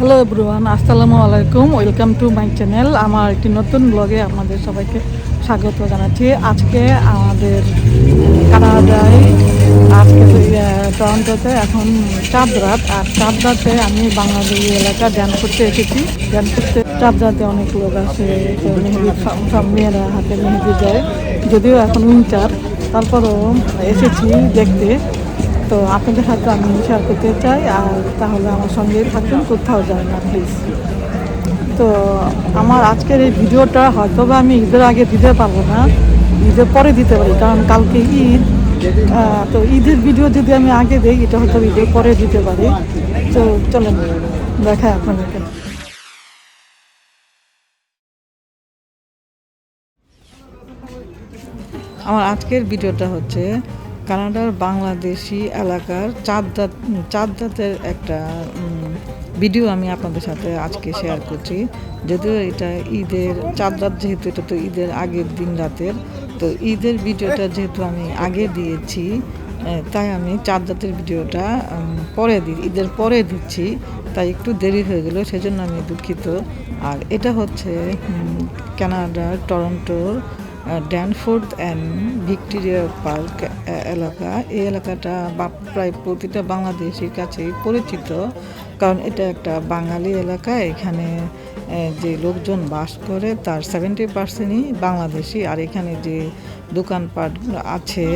Hello everyone, আসসালামু আলাইকুম। Welcome to my channel. আমার একটি নতুন ব্লগে আপনাদের সবাইকে স্বাগত জানাচ্ছি। আজকে আমাদের কানাডায় আজকে টরন্টোতে এখন চাঁদ রাত। আর চাঁদ রাতে আমি বাংলাদেশি এলাকা ধ্যান করতে এসেছি। ধ্যান করতে চাঁদ রাতে অনেক লোক আসে, মেহেদি সব মেয়েরা হাতে মেহেদি দেয়। যদিও এখন উইন্টার, তারপরও এসেছি দেখতে। তো আপনাদের সাথে আমি শেয়ার করতে চাই, আর তাহলে আমার সঙ্গেই থাকুন, কোথাও যায় না প্লিজ। তো আমার আজকের এই ভিডিওটা হয়তো বা আমি ঈদের আগে দিতে পারবো না, ঈদের পরে দিতে পারি, কারণ কালকে ঈদ। তো ঈদের ভিডিও যদি আমি আগে দিই, এটা হয়তো ঈদের পরে দিতে পারি। তো চলেন দেখায় আপনাদেরকে। আমার আজকের ভিডিওটা হচ্ছে কানাডার বাংলাদেশি এলাকার চাঁদ রাতের একটা ভিডিও আমি আপনাদের সাথে আজকে শেয়ার করছি। যদিও এটা ঈদের চাঁদ রাত, যেহেতু এটা তো ঈদের আগের দিন রাতের, তো ঈদের ভিডিওটা যেহেতু আমি আগে দিয়েছি, তাই আমি চাঁদ রাতের ভিডিওটা ঈদের পরে দিচ্ছি। তাই একটু দেরি হয়ে গেল, সেজন্য আমি দুঃখিত। আর এটা হচ্ছে কানাডার টরন্টোর ড্যানফোর্থ অ্যান্ড ভিক্টোরিয়া পার্ক এলাকা। এই এলাকাটা প্রায় প্রতিটা বাংলাদেশির কাছেই পরিচিত, কারণ এটা একটা বাঙালি এলাকা। এখানে যে লোকজন বাস করে তার 70%ই বাংলাদেশি। আর এখানে যে দোকানপাট আছে,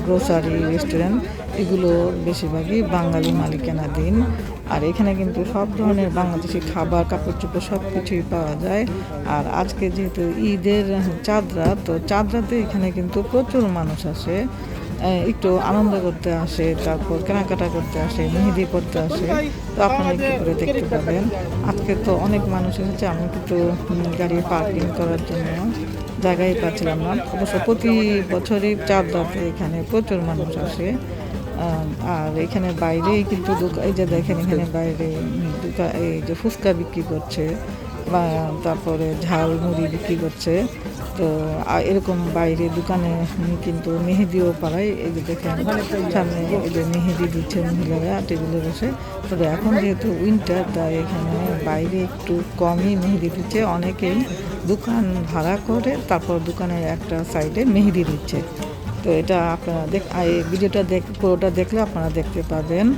গ্রোসারি, রেস্টুরেন্ট, এগুলো বেশিরভাগই বাঙালি মালিকানাধীন। আর এখানে কিন্তু সব ধরনের বাংলাদেশি খাবার, কাপড় চোপড় সব কিছুই পাওয়া যায়। আর আজকে যেহেতু ঈদের চাঁদ রাত, তো চাঁদ রাতে এখানে কিন্তু প্রচুর মানুষ আসে, একটু আনন্দ করতে আসে, তারপর কেনাকাটা করতে আসে, মেহেদি করতে আসে। তো আপনারা একটু করে দেখতে পাবেন। আজকে তো অনেক মানুষ এসেছে, আমি কিন্তু গাড়ি পার্কিং করার জন্য জায়গায় পাচ্ছিলাম না। অবশ্য প্রতি বছরই চাঁদ রাতে এখানে প্রচুর মানুষ আসে। আর এখানে বাইরেই কিন্তু এই যে দেখেন, এখানে বাইরে এই যে ফুচকা বিক্রি করছে, বা তারপরে ঝাল মুড়ি বিক্রি করছে। তো এরকম বাইরে দোকানে কিন্তু মেহেদিও পাড়ায়। এই যে দেখেন সামনে এই যে মেহেদি দিচ্ছে মহিলারা টেবিলে বসে। তবে এখন যেহেতু উইন্টার, তাই এখানে বাইরে একটু কমই মেহেদি দিচ্ছে। অনেকেই দোকান ভাড়া করে তারপর দোকানের একটা সাইডে মেহেদি দিচ্ছে। তো এটা আপনারা এই ভিডিওটা পুরোটা দেখলে আপনারা দেখতে পাবেন।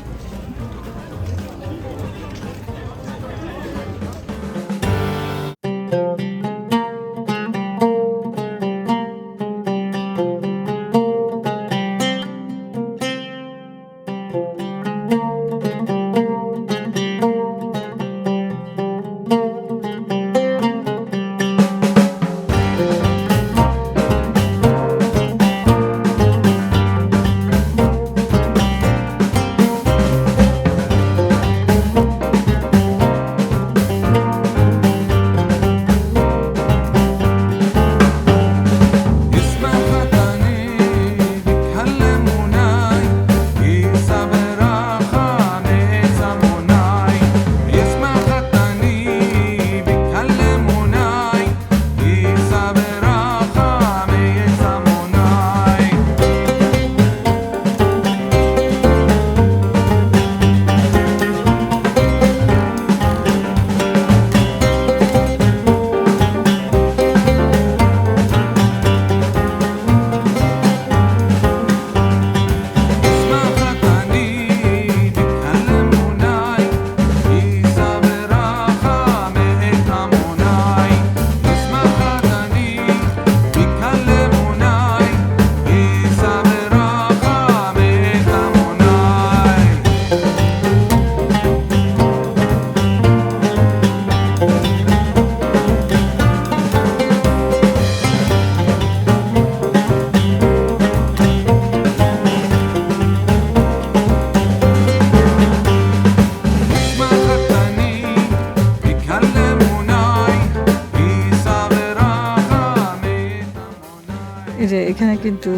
এই যে এখানে কিন্তু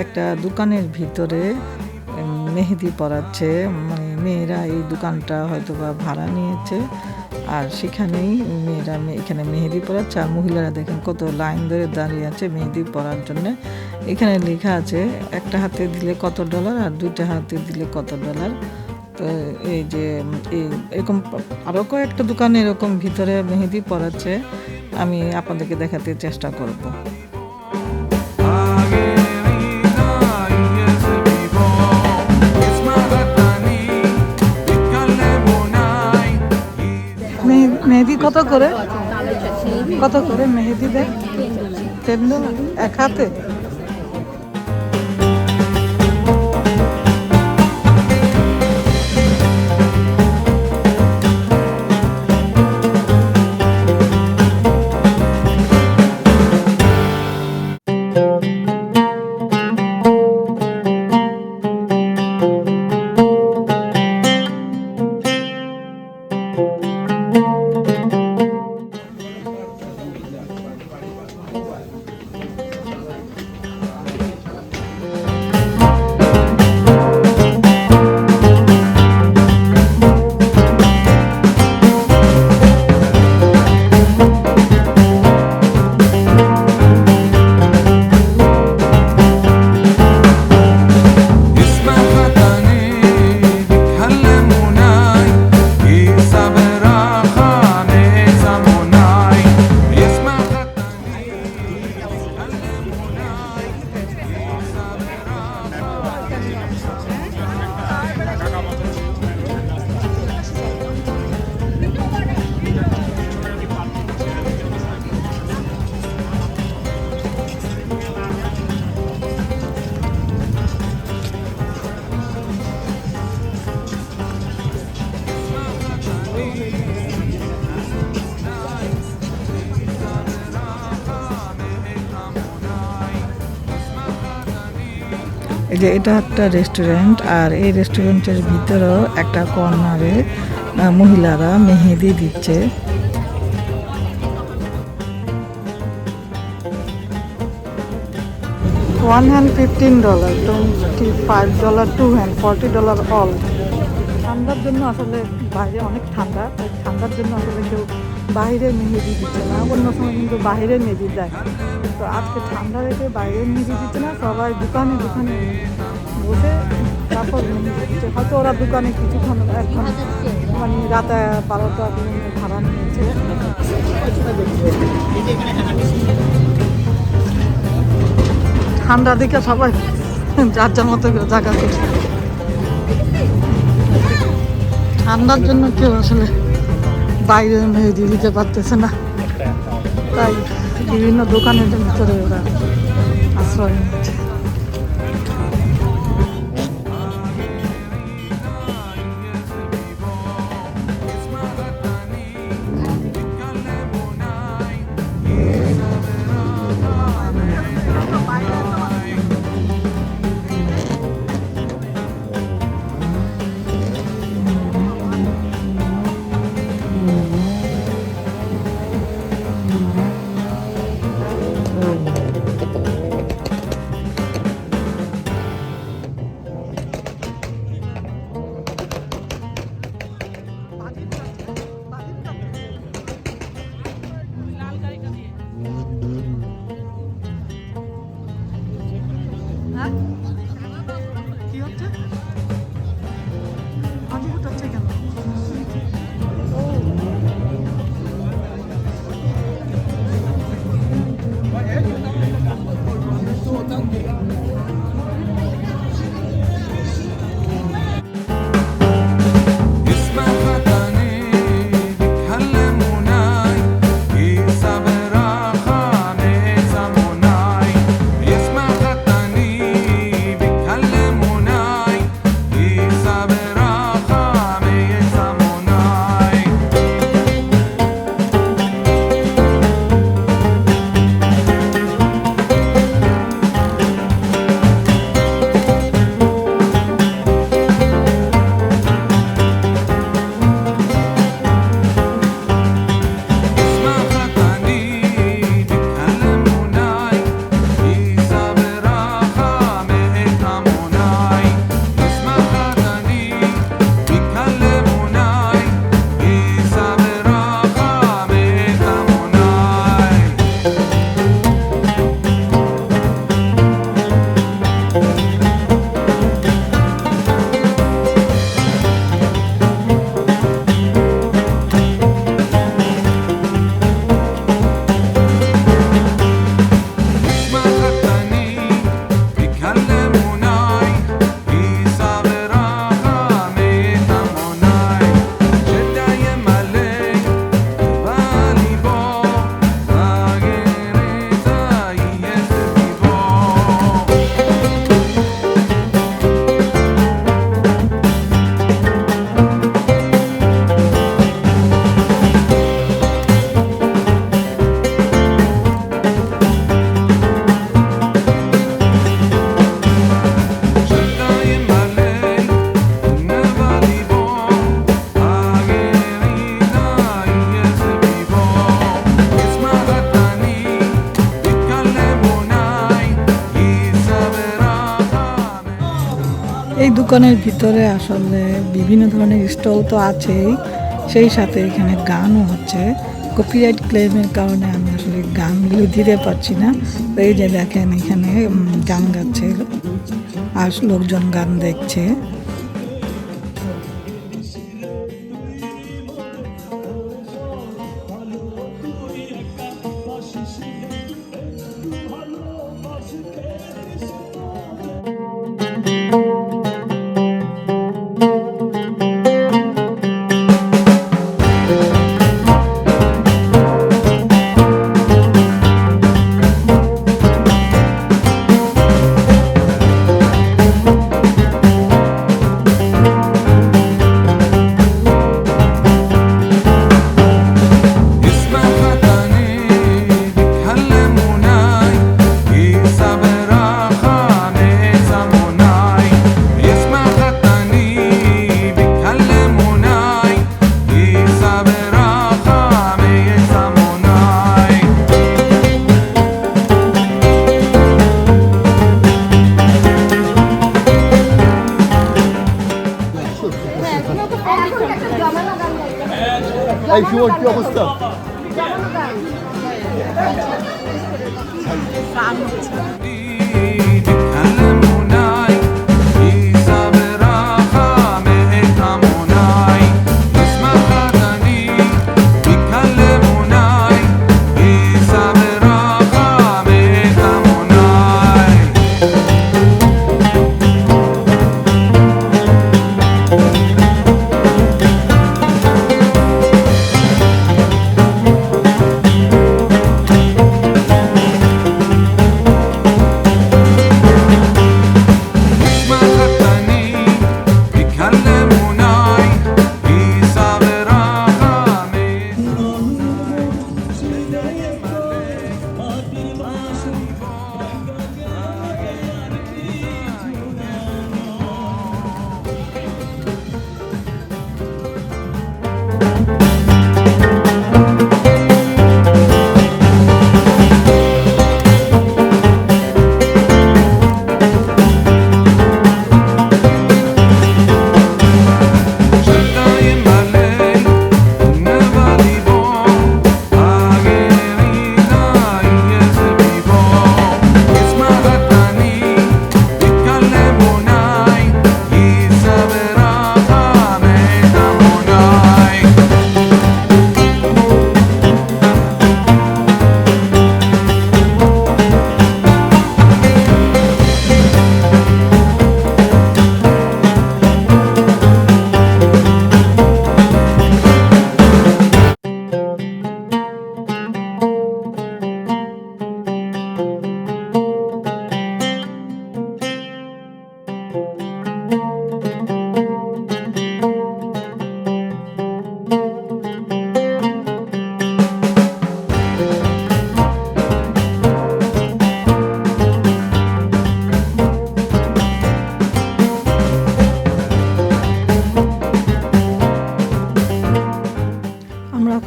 একটা দোকানের ভিতরে মেহেদি পরাচ্ছে, মানে মেয়েরা এই দোকানটা হয়তো বা ভাড়া নিয়েছে। আর সেখানেই মেয়েরা এখানে মেহেদি পরাচ্ছে। আর মহিলারা দেখেন কত লাইন ধরে দাঁড়িয়ে আছে মেহেদি পরার জন্য। এখানে লেখা আছে একটা হাতে দিলে কত ডলার আর দুইটা হাতে দিলে কত ডলার। তো তো এই যে এরকম আরও কয়েকটা দোকানে এরকম ভিতরে মেহেদি পড়াচ্ছে, আমি আপনাদেরকে দেখাতে চেষ্টা করব। মেহেদি কত করে মেহেদি দেয়? $10 এক হাতে? এই যে এটা একটা রেস্টুরেন্ট, আর এই রেস্টুরেন্টের ভিতরেও একটা কর্নারে মহিলারা মেহেদি দিচ্ছে। One hand $15, $25 two hand, $40 all. ঠান্ডার জন্য আসলে বাইরে অনেক ঠান্ডা, তাই ঠান্ডার জন্য আসলে কেউ বাইরে মেহেদি দিচ্ছে না। অন্য সময় কিন্তু বাইরে মেহেদি দেয়, তো আজকে ঠান্ডা রেখে বাইরে মেহেদি দিচ্ছে না, সবাই দোকানে দোকানে বসে তারপর মেহেদি দিচ্ছে। হয়তো ওরা দোকানে কিছুক্ষণ এখন মানে রাতে 12টা পর্যন্ত ভাড়া নিয়েছে। ঠান্ডা দিকে সবাই যার যার মতো জায়গা করছে। ঠান্ডার জন্য কেউ আসলে বাইরে মেহেদি দিতে পারতেছে না, তাই বিভিন্ন দোকানের ভিতরে ওরা আশ্রয় নিচ্ছে। দোকানের ভিতরে আসলে বিভিন্ন ধরনের স্টল তো আছেই, সেই সাথে এখানে গানও হচ্ছে। কপিরাইট ক্লেমের কারণে আমি আসলে গানগুলো দিতে পারছি না। তো এই যে দেখেন এখানে গান গাচ্ছে আর লোকজন গান দেখছে। এই সুমন কি অবস্থা?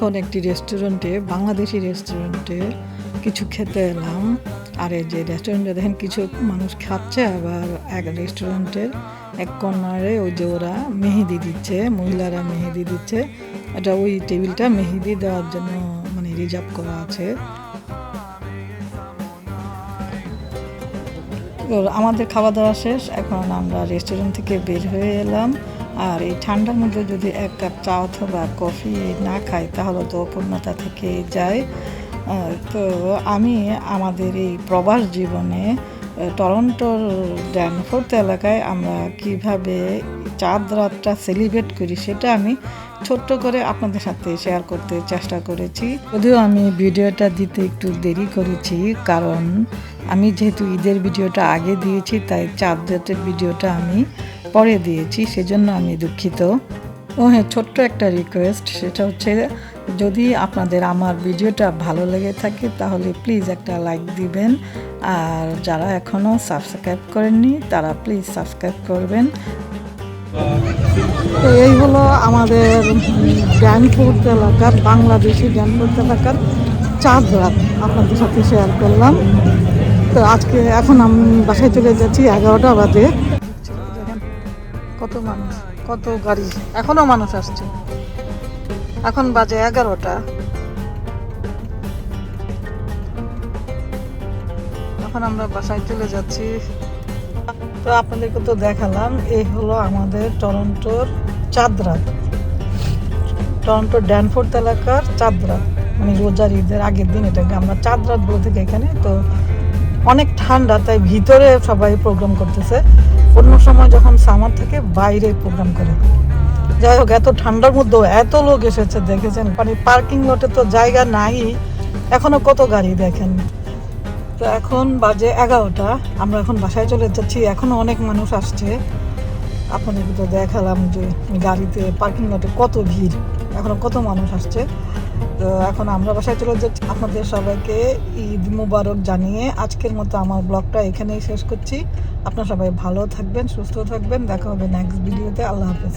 এখন একটি রেস্টুরেন্টে, বাংলাদেশি রেস্টুরেন্টে কিছু খেতে এলাম। আর এই যে রেস্টুরেন্টে দেখেন কিছু মানুষ খাচ্ছে, আবার এক রেস্টুরেন্টের এক কর্নারে ওই যে ওরা মেহেদি দিচ্ছে, মহিলারা মেহেদি দিচ্ছে। এটা ওই টেবিলটা মেহেদি দেওয়ার জন্য মানে রিজার্ভ করা আছে। আমাদের খাওয়া দাওয়া শেষ, এখন আমরা রেস্টুরেন্ট থেকে বের হয়ে এলাম। আর এই ঠান্ডার মধ্যে যদি এক কাপ চা অথবা কফি না খাই তাহলে তো অপূর্ণতা থেকে যায়। তো আমি আমাদের এই প্রবাস জীবনে টরন্টোর ড্যানফোর্থ এলাকায় আমরা কিভাবে চাঁদ রাতটা সেলিব্রেট করি সেটা আমি ছোট্ট করে আপনাদের সাথে শেয়ার করতে চেষ্টা করেছি। যদিও আমি ভিডিওটা দিতে একটু দেরি করেছি, কারণ আমি যেহেতু ঈদের ভিডিওটা আগে দিয়েছি তাই চাঁদ রাতের ভিডিওটা আমি পরে দিয়েছি, সেজন্য আমি দুঃখিত। ও হ্যাঁ, ছোট্ট একটা রিকোয়েস্ট, সেটা হচ্ছে যদি আপনাদের আমার ভিডিওটা ভালো লেগে থাকে তাহলে প্লিজ একটা লাইক দিবেন, আর যারা এখনও সাবস্ক্রাইব করেননি তারা প্লিজ সাবস্ক্রাইব করবেন। তো এই হলো আমাদের ড্যানফোর্থ এলাকার, বাংলাদেশি ড্যানফোর্থ এলাকার চাঁদ রাত আপনাদের সাথে শেয়ার করলাম। তো আজকে এখন আমি বাসায় চলে যাচ্ছি, 11টা বাজে। কত মানুষ, কত গাড়ি, এখনো মানুষ আসছে। এখন বাজে 11টা। এখন আমরা বাসায় চলে যাচ্ছি। তো আপনাদেরকে তো দেখালাম, এই হলো আমাদের টরন্টোর চাঁদ রাত, টরন্টোর ড্যানফোর্থ এলাকার চাঁদ রাত, মানে রোজার ঈদের আগের দিন এটাকে আমরা চাঁদ রাত বলে থাকি এখানে। তো অনেক ঠান্ডা, তাই ভিতরে সবাই প্রোগ্রাম করতেছে। অন্য সময় যখন সামার থাকে বাইরে প্রোগ্রাম করে। যাই হোক, এত ঠান্ডার মধ্যেও এত লোক এসেছে দেখেছেন, মানে পার্কিং লটে তো জায়গা নাই, এখনো কত গাড়ি দেখেন। তো এখন বাজে 11টা, আমরা এখন বাসায় চলে যাচ্ছি। এখনো অনেক মানুষ আসছে, আপনাদেরকে তো দেখালাম যে গাড়িতে পার্কিং লটে কত ভিড়, এখনো কত মানুষ আসছে। তো এখন আমরা বাসায় চলে যাচ্ছি। আপনাদের সবাইকে ঈদ মুবারক জানিয়ে আজকের মতো আমার ব্লগটা এখানেই শেষ করছি। আপনারা সবাই ভালো থাকবেন, সুস্থ থাকবেন, দেখা হবে নেক্সট ভিডিওতে। আল্লাহ হাফেজ।